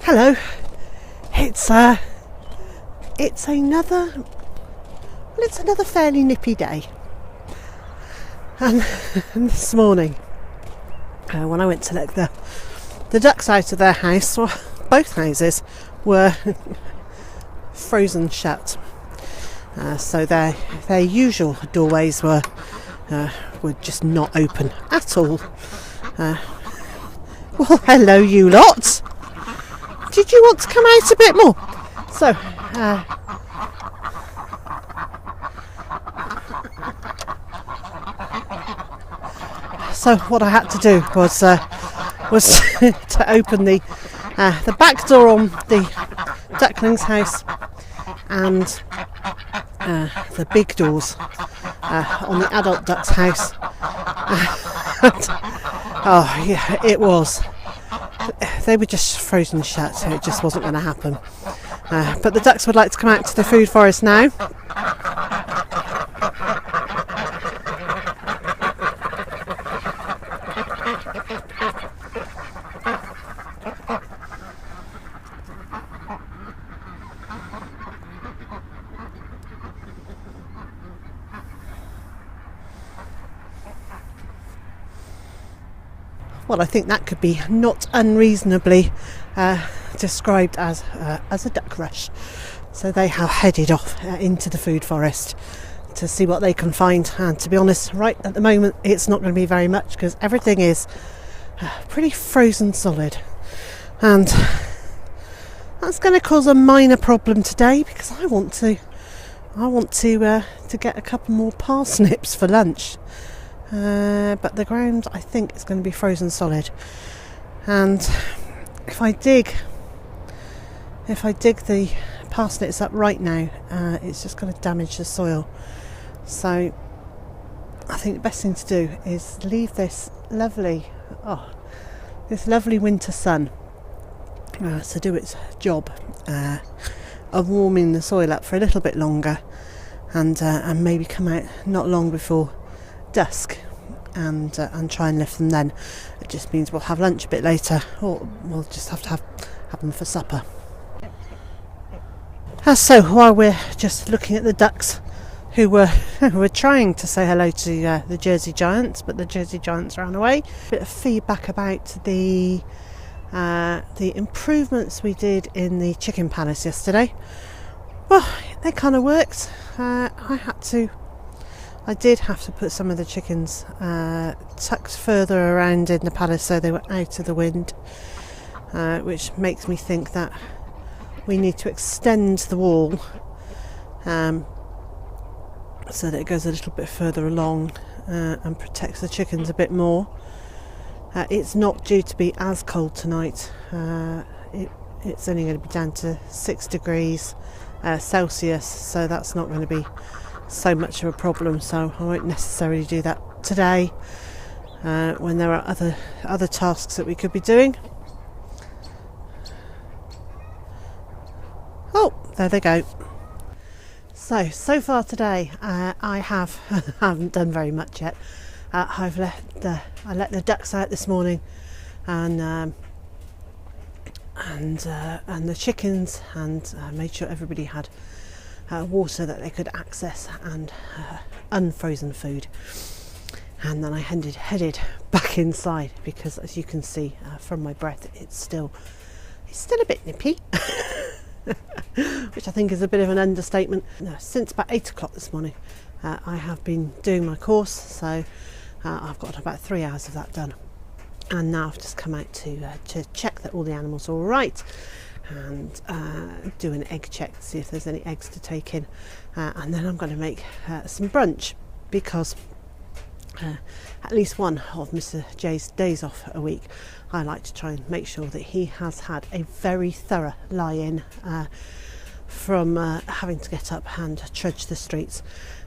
Hello. It's another fairly nippy day. And this morning, when I went to let the ducks out of their house, well, both houses were frozen shut. So their usual doorways were just not open at all. Well, hello you lot. Did you want to come out a bit more? So what I had to do was to open the back door on the duckling's house and the big doors on the adult duck's house. Oh yeah, it was. They were just frozen shut, so it just wasn't going to happen. But the ducks would like to come out to the food forest now. Well, I think that could be not unreasonably described as a duck rush. So they have headed off into the food forest to see what they can find. And to be honest, right at the moment, it's not going to be very much because everything is pretty frozen solid. And that's going to cause a minor problem today because I want to get a couple more parsnips for lunch. But the ground, I think, is going to be frozen solid, and if I dig the parsnips up right now, it's just going to damage the soil. So I think the best thing to do is leave this lovely winter sun to do its job of warming the soil up for a little bit longer, and maybe come out not long before dusk and try and lift them then. It just means we'll have lunch a bit later, or we'll just have to have them for supper. So while we're just looking at the ducks who were trying to say hello to the Jersey Giants, but the Jersey Giants ran away. A bit of feedback about the improvements we did in the chicken palace yesterday. Well, they kind of worked. I did have to put some of the chickens tucked further around in the palace so they were out of the wind, which makes me think that we need to extend the wall so that it goes a little bit further along and protects the chickens a bit more. It's not due to be as cold tonight. It's only going to be down to 6 degrees Celsius, so that's not going to be so much of a problem, so I won't necessarily do that today when there are other tasks that we could be doing. Oh, there they go. So far today, I haven't done very much yet. I let the ducks out this morning, and the chickens, and made sure everybody had water that they could access and unfrozen food. And then I headed back inside because, as you can see from my breath, it's still a bit nippy. Which I think is a bit of an understatement. Since about 8 o'clock this morning, I have been doing my course, so I've got about 3 hours of that done. And now I've just come out to check that all the animals are all right, and do an egg check to see if there's any eggs to take in, and then I'm going to make some brunch, because at least one of Mr. J's days off a week, I like to try and make sure that he has had a very thorough lie-in from having to get up and trudge the streets.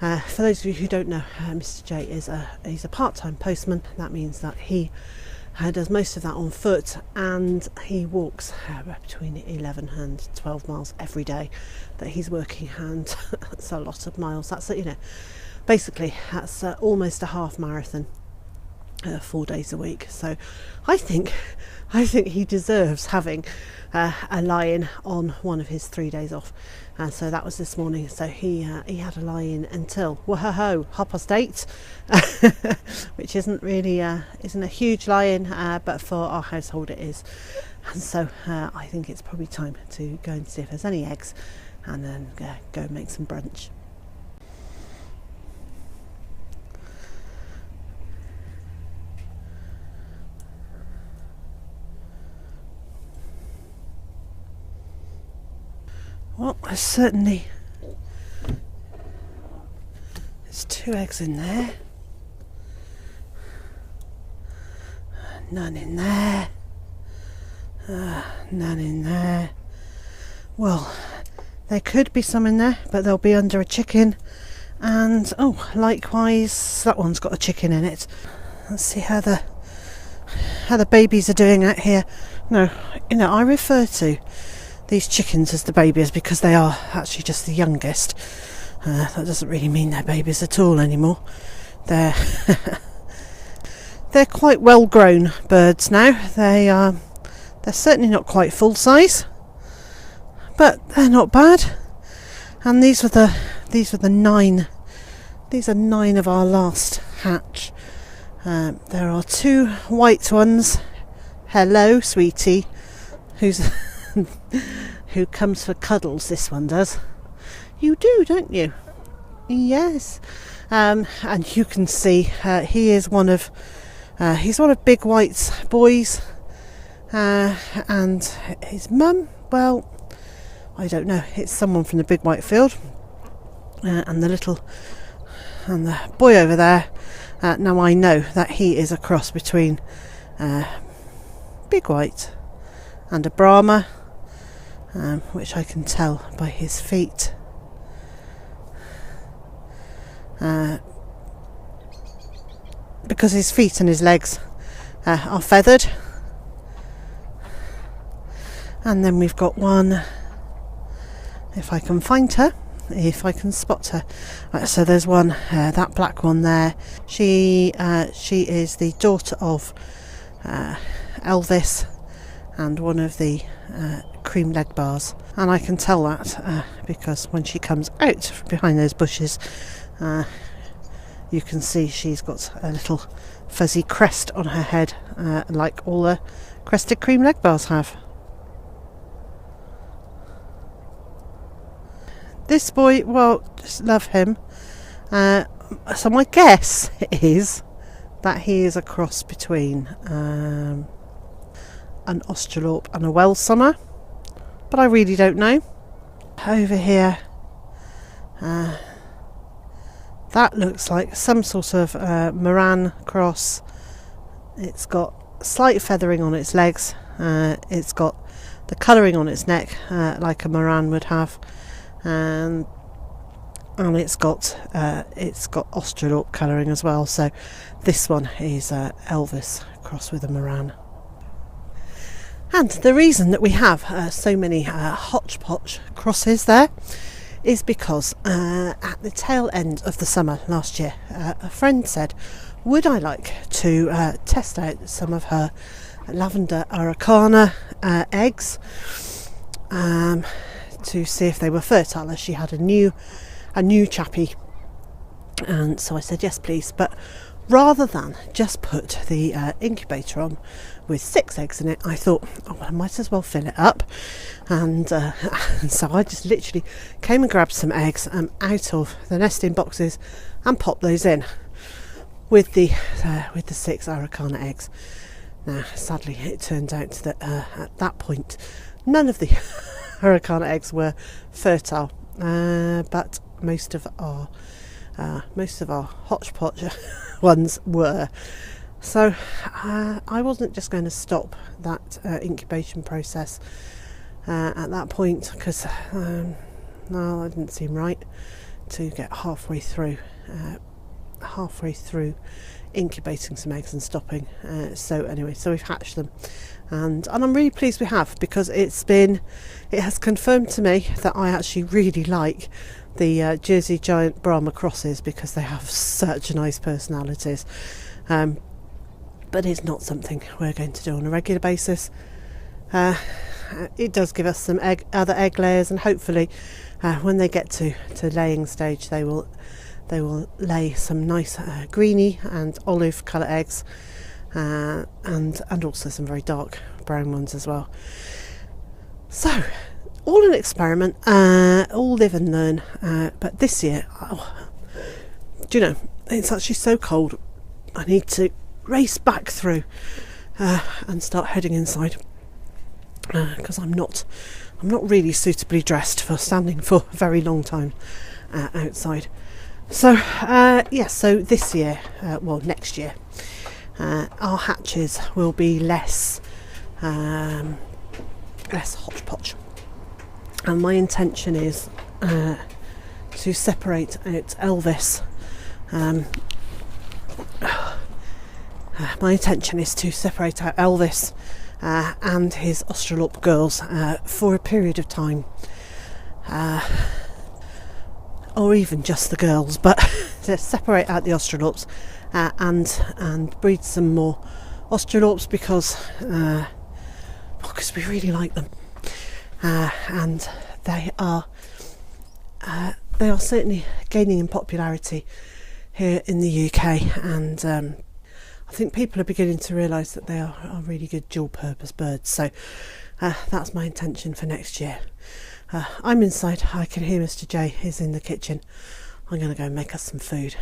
For those of you who don't know, Mr. J is he's a part-time postman. That means that he does most of that on foot, and he walks between 11 and 12 miles every day that he's working hand. That's a lot of miles. That's, basically that's almost a half marathon, 4 days a week. So I think he deserves having a lie-in on one of his 3 days off. So that was this morning. So he had a lie-in until 8:30, which isn't really isn't a huge lie-in, but for our household it is. And so I think it's probably time to go and see if there's any eggs, and then go make some brunch. Well, there's 2 eggs in there, none in there, none in there. Well, there could be some in there, but they'll be under a chicken, and likewise that one's got a chicken in it. Let's see how the babies are doing out here. No, I refer to these chickens as the babies because they are actually just the youngest. That doesn't really mean they're babies at all anymore. They're quite well grown birds now. They're certainly not quite full size, but they're not bad. And these were the 9. These are 9 of our last hatch. There are 2 white ones. Hello, sweetie, who comes for cuddles. This one does. You do, don't you? Yes. And you can see he is he's one of Big White's boys, and his mum, well, I don't know, it's someone from the Big White field, and the boy over there. Now I know that he is a cross between Big White and a Brahma, which I can tell by his feet. Because his feet and his legs are feathered. And then we've got one, if I can find her, if I can spot her. So there's one, that black one there. She is the daughter of Elvis and one of the Cream Legbars, and I can tell that because when she comes out from behind those bushes, you can see she's got a little fuzzy crest on her head, like all the crested Cream Legbars have. This boy, well, just love him. So my guess is that he is a cross between an Australorp and a Welsummer, but I really don't know. Over here, that looks like some sort of Moran cross. It's got slight feathering on its legs. It's got the colouring on its neck, like a Moran would have, and it's got Australorp colouring as well. So this one is Elvis cross with a Moran. And the reason that we have so many hodgepodge crosses there is because at the tail end of the summer last year, a friend said, would I like to test out some of her lavender araucana eggs to see if they were fertile, as she had a new chappie. And so I said, yes please, but rather than just put the incubator on with 6 eggs in it, I thought, I might as well fill it up. And so I just literally came and grabbed some eggs out of the nesting boxes and popped those in with the 6 araucana eggs. Now, sadly, it turned out that at that point, none of the araucana eggs were fertile, but most of our hodgepodge ones were. So I wasn't just going to stop that incubation process at that point, because it didn't seem right to get halfway through halfway through incubating some eggs and stopping. So we've hatched them, and I'm really pleased we have, because it has confirmed to me that I actually really like the Jersey Giant Brahma crosses, because they have such nice personalities. But it's not something we're going to do on a regular basis. It does give us some other egg layers, and hopefully when they get to laying stage, they will lay some nice greeny and olive colour eggs, and also some very dark brown ones as well. So all an experiment, all live and learn. But this year, do you know, it's actually so cold, I need to race back through and start heading inside, because I'm not really suitably dressed for standing for a very long time outside. So so this year, next year, our hatches will be less hodgepodge, and my intention is to separate out Elvis. My intention is to separate out Elvis and his Australorp girls for a period of time, or even just the girls, but to separate out the Australorps and breed some more Australorps, because we really like them, and they are certainly gaining in popularity here in the UK, and I think people are beginning to realise that they are really good dual purpose birds. So that's my intention for next year. I'm inside. I can hear Mr. J is in the kitchen. I'm going to go and make us some food.